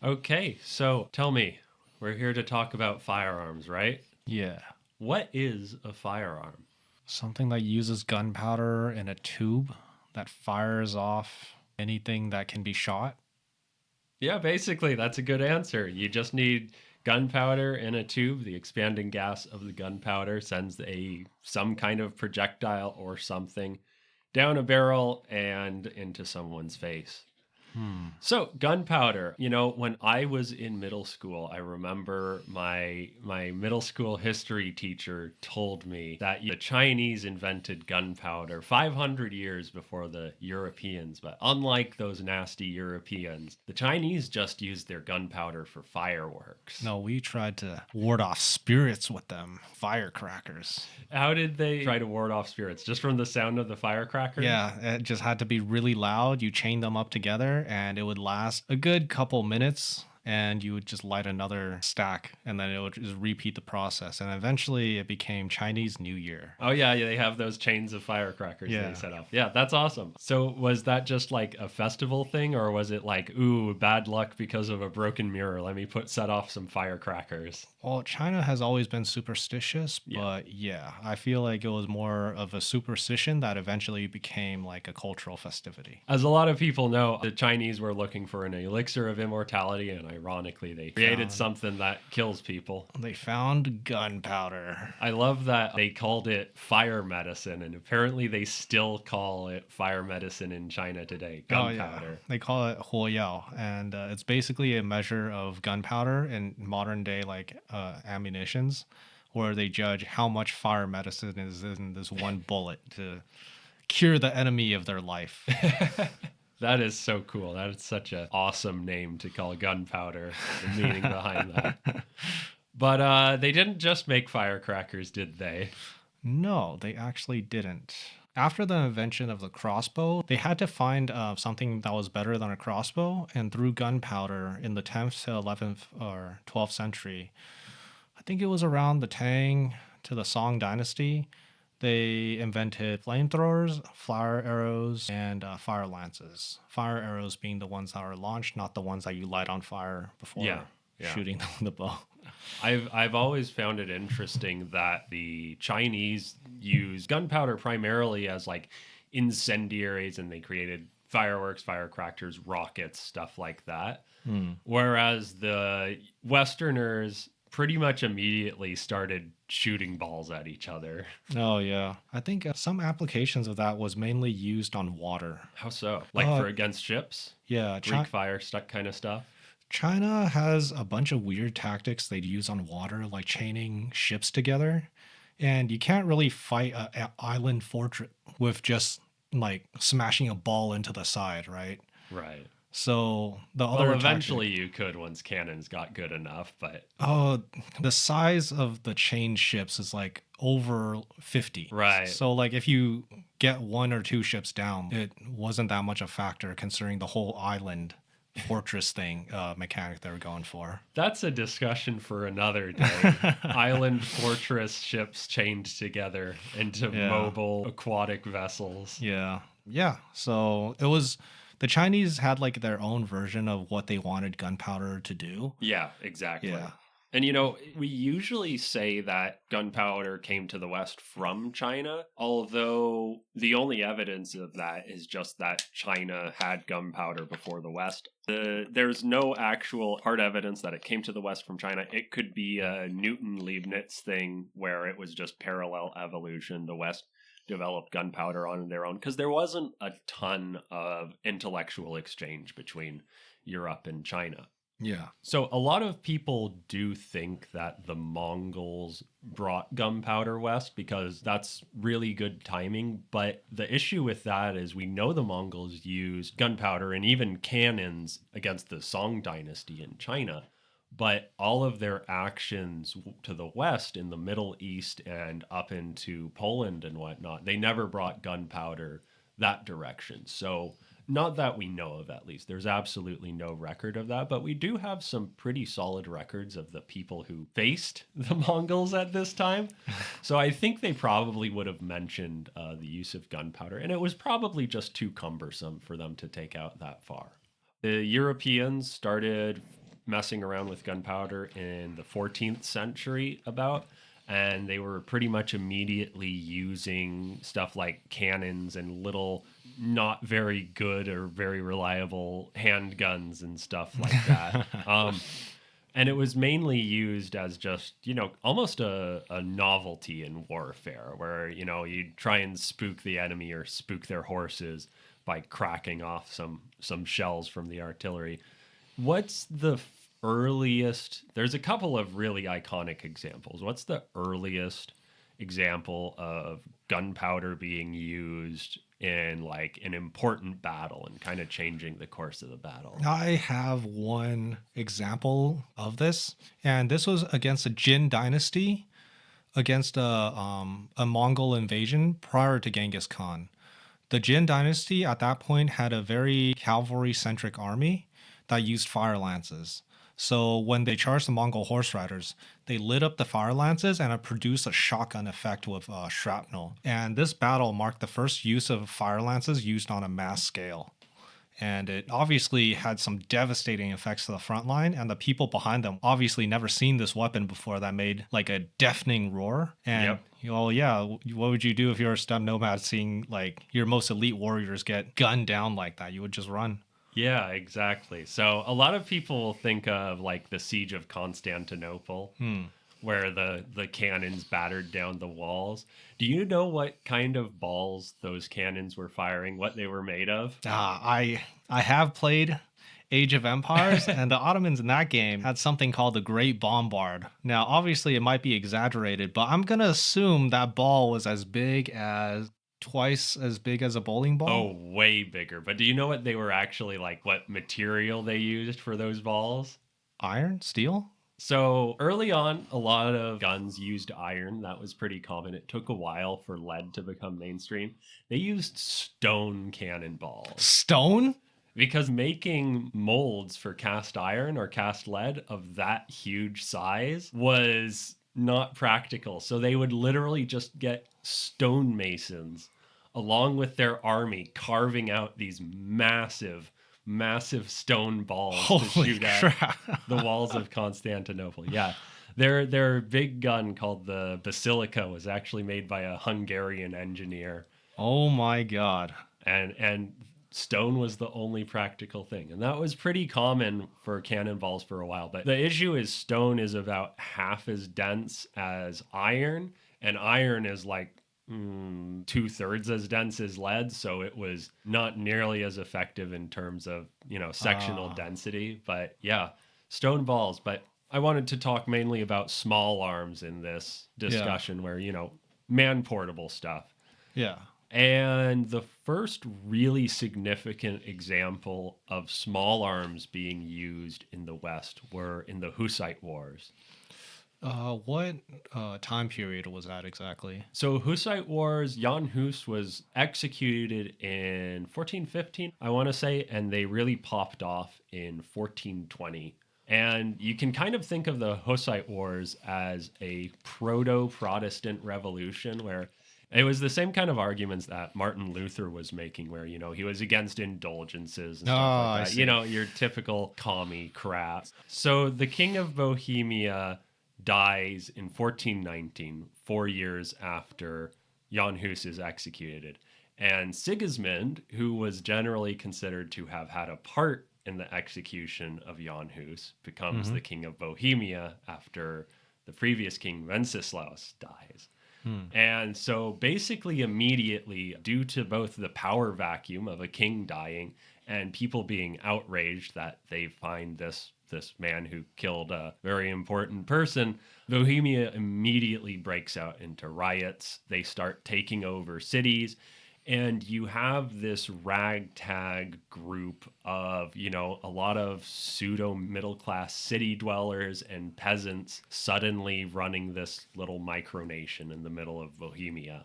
Okay, so tell me, we're here to talk about firearms, right? Yeah. What is a firearm? Something that uses gunpowder in a tube that fires off anything that can be shot. Yeah, basically, that's a good answer. You just need gunpowder in a tube. The expanding gas of the gunpowder sends a some kind of projectile or something down a barrel and into someone's face. Hmm. So gunpowder, when I was in middle school, I remember my middle school history teacher told me that the Chinese invented gunpowder 500 years before the Europeans, but unlike those nasty Europeans, the Chinese just used their gunpowder for fireworks. No, we tried to ward off spirits with them. Firecrackers. How did they try to ward off spirits? Just from the sound of the firecrackers? Yeah, it just had to be really loud. You chain them up together and it would last a good couple minutes and you would just light another stack and then it would just repeat the process. And eventually it became Chinese New Year. Oh yeah, they have those chains of firecrackers Yeah. they set up. Yeah, that's awesome. So was that just like a festival thing, or was it like, ooh, bad luck because of a broken mirror? Let me set off some firecrackers. Well, China has always been superstitious, Yeah. but yeah, I feel like it was more of a superstition that eventually became like a cultural festivity. As a lot of people know, the Chinese were looking for an elixir of immortality, and ironically, they created something that kills people. They found gunpowder. I love that they called it fire medicine, and apparently they still call it fire medicine in China today. Gunpowder. Oh, yeah. They call it huoyao, and it's basically a measure of gunpowder in modern day like ammunitions, where they judge how much fire medicine is in this one bullet to cure the enemy of their life. That is so cool. That is such an awesome name to call gunpowder, the meaning behind that. But they didn't just make firecrackers, did they? No, they actually didn't. After the invention of the crossbow, they had to find something that was better than a crossbow, and through gunpowder in the 10th to 11th or 12th century, I think it was around the Tang to the Song dynasty, they invented flamethrowers, fire arrows, and fire lances. Fire arrows being the ones that are launched, not the ones that you light on fire before Yeah. shooting them with the bow. I've always found it interesting that the Chinese use gunpowder primarily as like incendiaries, and they created fireworks, firecrackers, rockets, stuff like that. Whereas the Westerners pretty much immediately started shooting balls at each other. Oh, yeah. I think some applications of that was mainly used on water. How so? Like for against ships? Yeah, Greek fire stuff kind of stuff? China has a bunch of weird tactics they'd use on water, like chaining ships together. And you can't really fight an island fortress with just like smashing a ball into the side, right? Right. So the Well, other eventually you could once cannons got good enough, but the size of the chained ships is like over 50. Right. So like if you get one or two ships down, it wasn't that much a factor considering the whole island fortress thing mechanic they were going for. That's a discussion for another day. Island fortress ships chained together into mobile aquatic vessels. Yeah. Yeah. So it was the Chinese had like their own version of what they wanted gunpowder to do. Yeah, exactly. Yeah. And we usually say that gunpowder came to the West from China, although the only evidence of that is just that China had gunpowder before the West. There's no actual hard evidence that it came to the West from China. It could be a Newton-Leibniz thing where it was just parallel evolution. The West developed gunpowder on their own because there wasn't a ton of intellectual exchange between Europe and China. Yeah. So a lot of people do think that the Mongols brought gunpowder west because that's really good timing. But the issue with that is we know the Mongols used gunpowder and even cannons against the Song dynasty in China. But all of their actions to the west in the Middle East and up into Poland and whatnot, they never brought gunpowder that direction. So not that we know of, at least. There's absolutely no record of that, but we do have some pretty solid records of the people who faced the Mongols at this time. So I think they probably would have mentioned the use of gunpowder, and it was probably just too cumbersome for them to take out that far. The Europeans started messing around with gunpowder in the 14th century about, and they were pretty much immediately using stuff like cannons and little not very good or very reliable handguns and stuff like that. And it was mainly used as just, almost a novelty in warfare where, you'd try and spook the enemy or spook their horses by cracking off some shells from the artillery. What's the earliest? There's a couple of really iconic examples. What's the earliest example of gunpowder being used in like an important battle and kind of changing the course of the battle? I have one example of this, and this was against the Jin dynasty, against a Mongol invasion prior to Genghis Khan. The Jin dynasty at that point had a very cavalry-centric army that used fire lances. So when they charged the Mongol horse riders, they lit up the fire lances and it produced a shotgun effect with shrapnel. And this battle marked the first use of fire lances used on a mass scale. And it obviously had some devastating effects to the front line, and the people behind them obviously never seen this weapon before that made like a deafening roar. And yeah, what would you do if you're a steppe nomad seeing like your most elite warriors get gunned down like that? You would just run. Yeah, exactly. So a lot of people think of like the Siege of Constantinople, where the cannons battered down the walls. Do you know what kind of balls those cannons were firing, what they were made of? I have played Age of Empires, and the Ottomans in that game had something called the Great Bombard. Now, obviously, it might be exaggerated, but I'm going to assume that ball was twice as big as a bowling ball. Oh, way bigger. But do you know what they were actually like, what material they used for those balls? Iron? Steel? So early on, a lot of guns used iron. That was pretty common. It took a while for lead to become mainstream. They used stone cannonballs. Stone? Because making molds for cast iron or cast lead of that huge size was not practical. So they would literally just get stonemasons along with their army carving out these massive stone balls to shoot at the walls of Constantinople. Yeah. Their big gun called the Basilica was actually made by a Hungarian engineer. Oh my god. And stone was the only practical thing. And that was pretty common for cannonballs for a while. But the issue is stone is about half as dense as iron, and iron is like 2/3 as dense as lead. So it was not nearly as effective in terms of, sectional density. But yeah, stone balls. But I wanted to talk mainly about small arms in this discussion where, man portable stuff. Yeah. And the first really significant example of small arms being used in the West were in the Hussite Wars. What time period was that exactly? So Hussite Wars, Jan Hus was executed in 1415, I want to say, and they really popped off in 1420. And you can kind of think of the Hussite Wars as a proto-Protestant revolution where it was the same kind of arguments that Martin Luther was making, where, he was against indulgences and stuff like that. Your typical commie crap. So the King of Bohemia dies in 1419, 4 years after Jan Hus is executed. And Sigismund, who was generally considered to have had a part in the execution of Jan Hus, becomes the King of Bohemia after the previous king, Wenceslaus, dies. And so basically immediately, due to both the power vacuum of a king dying and people being outraged that they find this man who killed a very important person, Bohemia immediately breaks out into riots. They start taking over cities. And you have this ragtag group of, a lot of pseudo middle class city dwellers and peasants suddenly running this little micronation in the middle of Bohemia.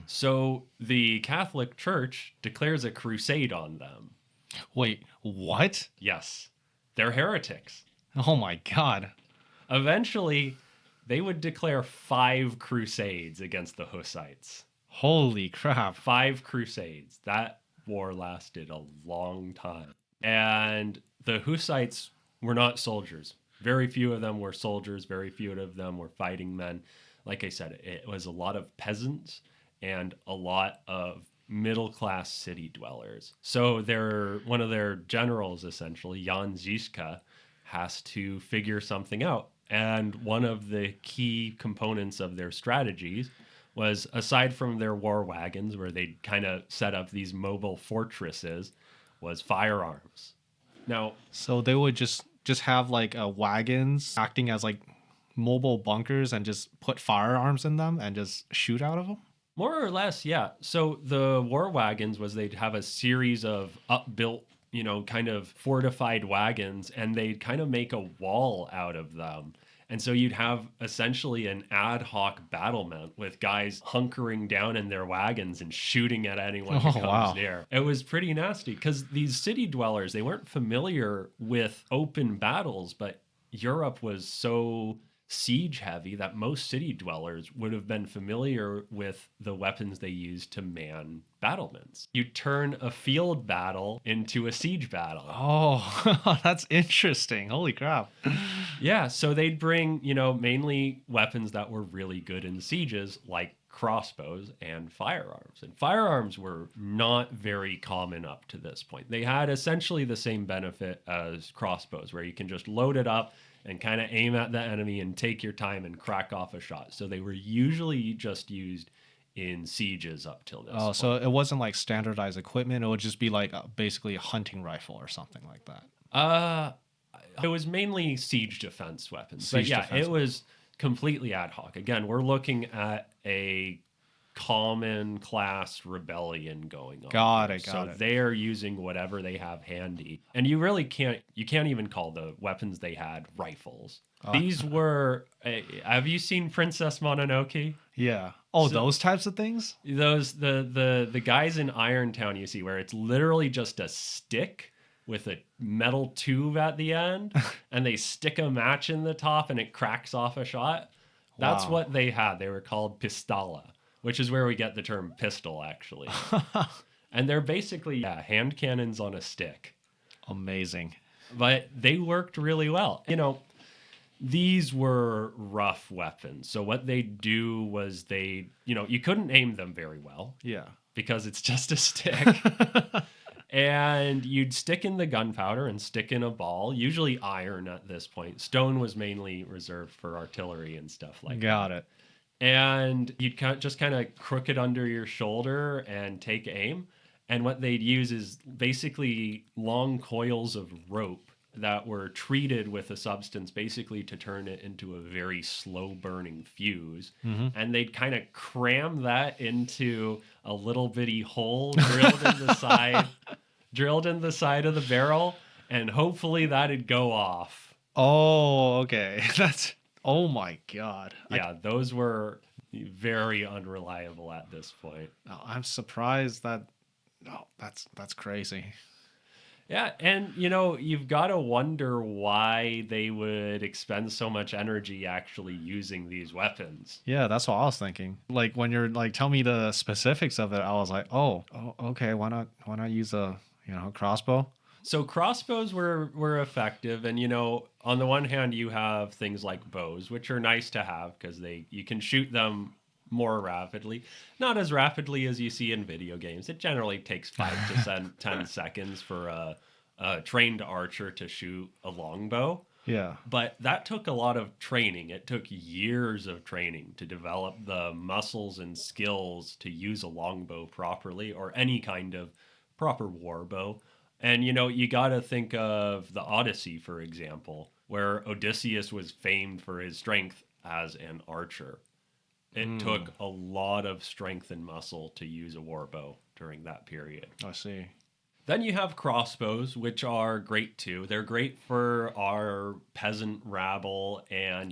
So the Catholic Church declares a crusade on them. Wait, what? Yes, they're heretics. Oh my god. Eventually, they would declare 5 crusades against the Hussites. Holy crap. 5 crusades. That war lasted a long time. And the Hussites were not soldiers. Very few of them were soldiers. Very few of them were fighting men. Like I said, it was a lot of peasants and a lot of middle-class city dwellers. So one of their generals, essentially, Jan Žižka, has to figure something out. And one of the key components of their strategies was, aside from their war wagons, where they'd kind of set up these mobile fortresses, was firearms. Now, So they would just have like wagons acting as like mobile bunkers and just put firearms in them and just shoot out of them. more or less, yeah. So the war wagons was they'd have a series of upbuilt, kind of fortified wagons, and they'd kind of make a wall out of them. And so you'd have essentially an ad hoc battlement with guys hunkering down in their wagons and shooting at anyone who comes near. It was pretty nasty because these city dwellers, they weren't familiar with open battles, but Europe was so siege heavy that most city dwellers would have been familiar with the weapons they used to man battlements. You turn a field battle into a siege battle. Oh, that's interesting. Holy crap. Yeah, so they'd bring, mainly weapons that were really good in sieges, like crossbows and firearms. And firearms were not very common up to this point. They had essentially the same benefit as crossbows, where you can just load it up and kind of aim at the enemy and take your time and crack off a shot. So they were usually just used in sieges up till this point. So it wasn't like standardized equipment. It would just be like basically a hunting rifle or something like that. It was mainly siege defense weapons. But yeah, it was completely ad hoc. Again, we're looking at a common class rebellion going on. Got it. So they are using whatever they have handy. And you really can't even call the weapons they had rifles. These were, have you seen Princess Mononoke? Yeah. Oh, so, those types of things? Those, the guys in Irontown you see, where it's literally just a stick with a metal tube at the end, and they stick a match in the top and it cracks off a shot. That's what they had. They were called pistala, which is where we get the term pistol, actually. And they're basically hand cannons on a stick. Amazing. But they worked really well. These were rough weapons. So what they do was you couldn't aim them very well. Yeah. Because it's just a stick. And you'd stick in the gunpowder and stick in a ball, usually iron at this point. Stone was mainly reserved for artillery and stuff like that. Got it. And you'd just kind of crook it under your shoulder and take aim. And what they'd use is basically long coils of rope that were treated with a substance basically to turn it into a very slow burning fuse. Mm-hmm. And they'd kind of cram that into a little bitty hole drilled in the side of the barrel, and hopefully that'd go off. Oh, okay. Oh my God. Yeah, those were very unreliable at this point. I'm surprised that. No, that's crazy. Yeah, and you've got to wonder why they would expend so much energy actually using these weapons. Yeah, that's what I was thinking. Like when you're like, tell me the specifics of it, I was like, oh, okay, why not use a crossbow? So crossbows were effective, and on the one hand you have things like bows, which are nice to have because you can shoot them more rapidly. Not as rapidly as you see in video games. It generally takes 5 to 10 seconds for a trained archer to shoot a longbow. Yeah. But that took a lot of training. It took years of training to develop the muscles and skills to use a longbow properly, or any kind of proper war bow. And you got to think of the Odyssey, for example, where Odysseus was famed for his strength as an archer. It took a lot of strength and muscle to use a warbow during that period. I see. Then you have crossbows, which are great too. They're great for our peasant rabble and,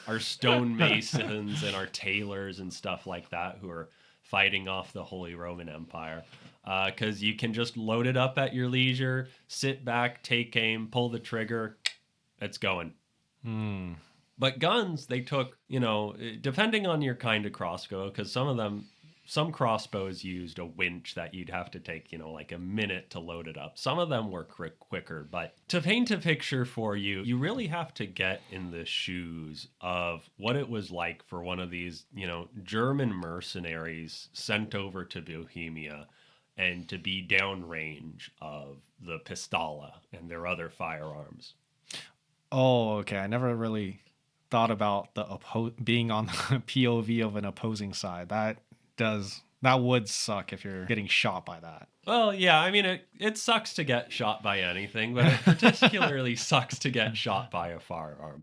our stonemasons and our tailors and stuff like that who are fighting off the Holy Roman Empire. Because you can just load it up at your leisure, sit back, take aim, pull the trigger, it's going. But guns, they took, depending on your kind of crossbow, because some of them some crossbows used a winch that you'd have to take, like a minute to load it up. Some of them were quicker, but to paint a picture for you, you really have to get in the shoes of what it was like for one of these, German mercenaries sent over to Bohemia and to be downrange of the pistala and their other firearms. Oh, okay. I never really thought about the being on the POV of an opposing side. That would suck if you're getting shot by that. Well, yeah, I mean, it sucks to get shot by anything, but it particularly sucks to get shot by a firearm.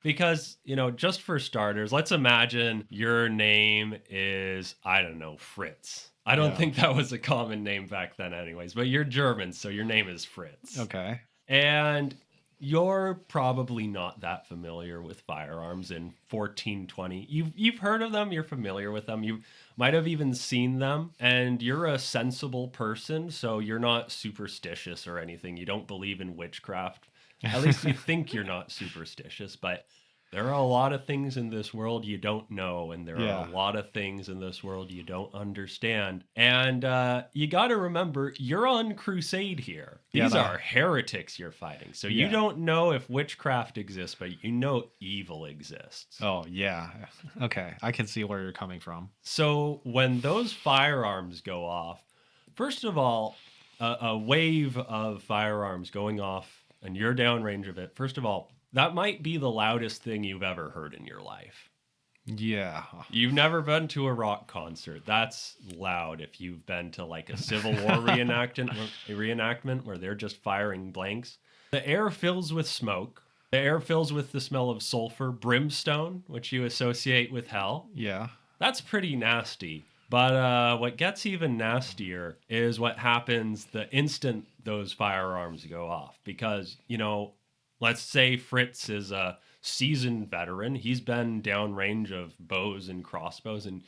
Because, just for starters, let's imagine your name is, I don't know, Fritz. I don't think that was a common name back then anyways, but you're German, so your name is Fritz. Okay. And you're probably not that familiar with firearms in 1420. You've heard of them, you're familiar with them, you might have even seen them, and you're a sensible person, so you're not superstitious or anything. You don't believe in witchcraft. At least you think you're not superstitious, but there are a lot of things in this world you don't know, and there are a lot of things in this world you don't understand. And you got to remember, you're on crusade here. These are heretics you're fighting. So you don't know if witchcraft exists, but you know evil exists. Oh, yeah. Okay. I can see where you're coming from. So when those firearms go off, first of all, a wave of firearms going off, and you're downrange of it. First of all, that might be the loudest thing you've ever heard in your life. Yeah. You've never been to a rock concert. That's loud. If you've been to like a Civil War reenactment where they're just firing blanks. The air fills with smoke. The air fills with the smell of sulfur, brimstone, which you associate with hell. Yeah. That's pretty nasty. But what gets even nastier is what happens the instant those firearms go off. Because, let's say Fritz is a seasoned veteran. He's been downrange of bows and crossbows, and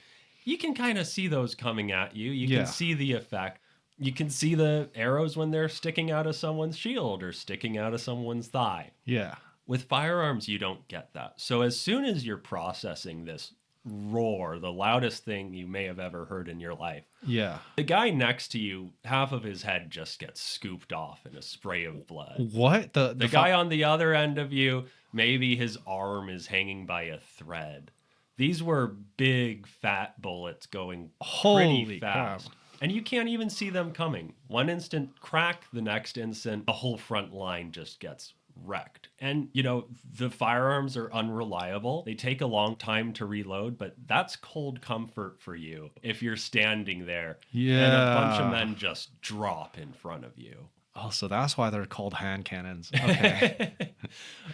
you can kind of see those coming at you. You can see the effect. You can see the arrows when they're sticking out of someone's shield or sticking out of someone's thigh. Yeah. With firearms, you don't get that. So as soon as you're processing this roar, the loudest thing you may have ever heard in your life. Yeah. The guy next to you, half of his head just gets scooped off in a spray of blood. What? The guy on the other end of you, maybe his arm is hanging by a thread. These were big, fat bullets going pretty fast. Crap. And you can't even see them coming. One instant crack, the next instant, the whole front line just gets wrecked. And, the firearms are unreliable. They take a long time to reload, but that's cold comfort for you if you're standing there and a bunch of men just drop in front of you. Oh, so that's why they're called hand cannons. Okay.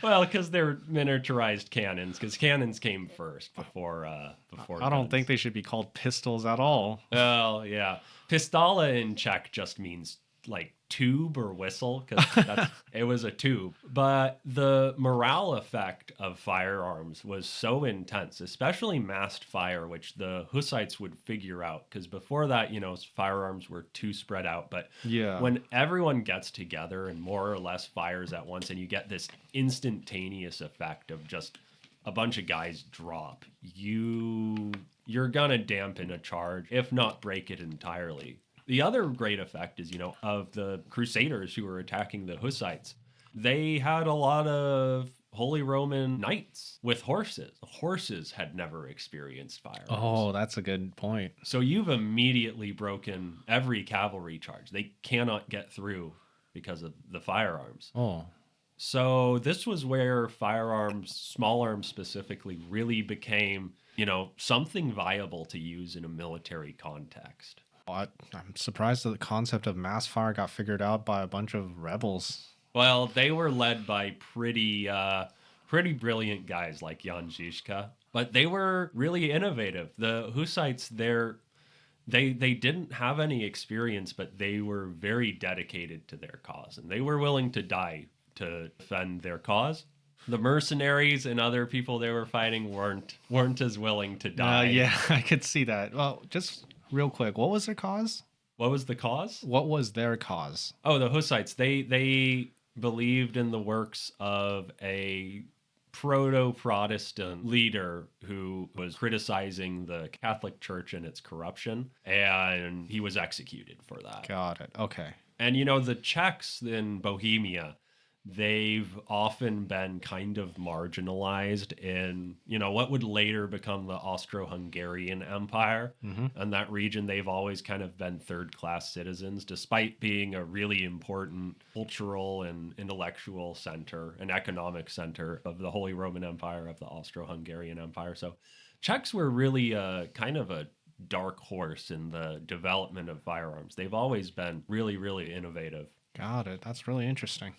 Well, because they're miniaturized cannons, because cannons came first before I don't think they should be called pistols at all. Well, yeah. Pistala in Czech just means like tube or whistle, because it was a tube. But the morale effect of firearms was so intense, especially massed fire, which the Hussites would figure out, because before that, firearms were too spread out. But when everyone gets together and more or less fires at once, and you get this instantaneous effect of just a bunch of guys drop, you're gonna dampen a charge, if not break it entirely. The other great effect is, of the Crusaders who were attacking the Hussites. They had a lot of Holy Roman knights with horses. The horses had never experienced firearms. Oh, that's a good point. So you've immediately broken every cavalry charge. They cannot get through because of the firearms. Oh. So this was where firearms, small arms specifically, really became, something viable to use in a military context. I'm surprised that the concept of mass fire got figured out by a bunch of rebels. Well, they were led by pretty brilliant guys like Jan Žižka, but they were really innovative. The Hussites, they didn't have any experience, but they were very dedicated to their cause, and they were willing to die to defend their cause. The mercenaries and other people they were fighting weren't as willing to die. Yeah, I could see that. Well, just real quick, what was their cause? What was the cause? What was their cause? Oh, the Hussites. They believed in the works of a proto-Protestant leader who was criticizing the Catholic Church and its corruption, and he was executed for that. Got it. Okay. And the Czechs in Bohemia, they've often been kind of marginalized in, what would later become the Austro-Hungarian Empire. And that region, they've always kind of been third-class citizens, despite being a really important cultural and intellectual center, an economic center of the Holy Roman Empire, of the Austro-Hungarian Empire. So Czechs were really kind of a dark horse in the development of firearms. They've always been really, really innovative. Got it. That's really interesting.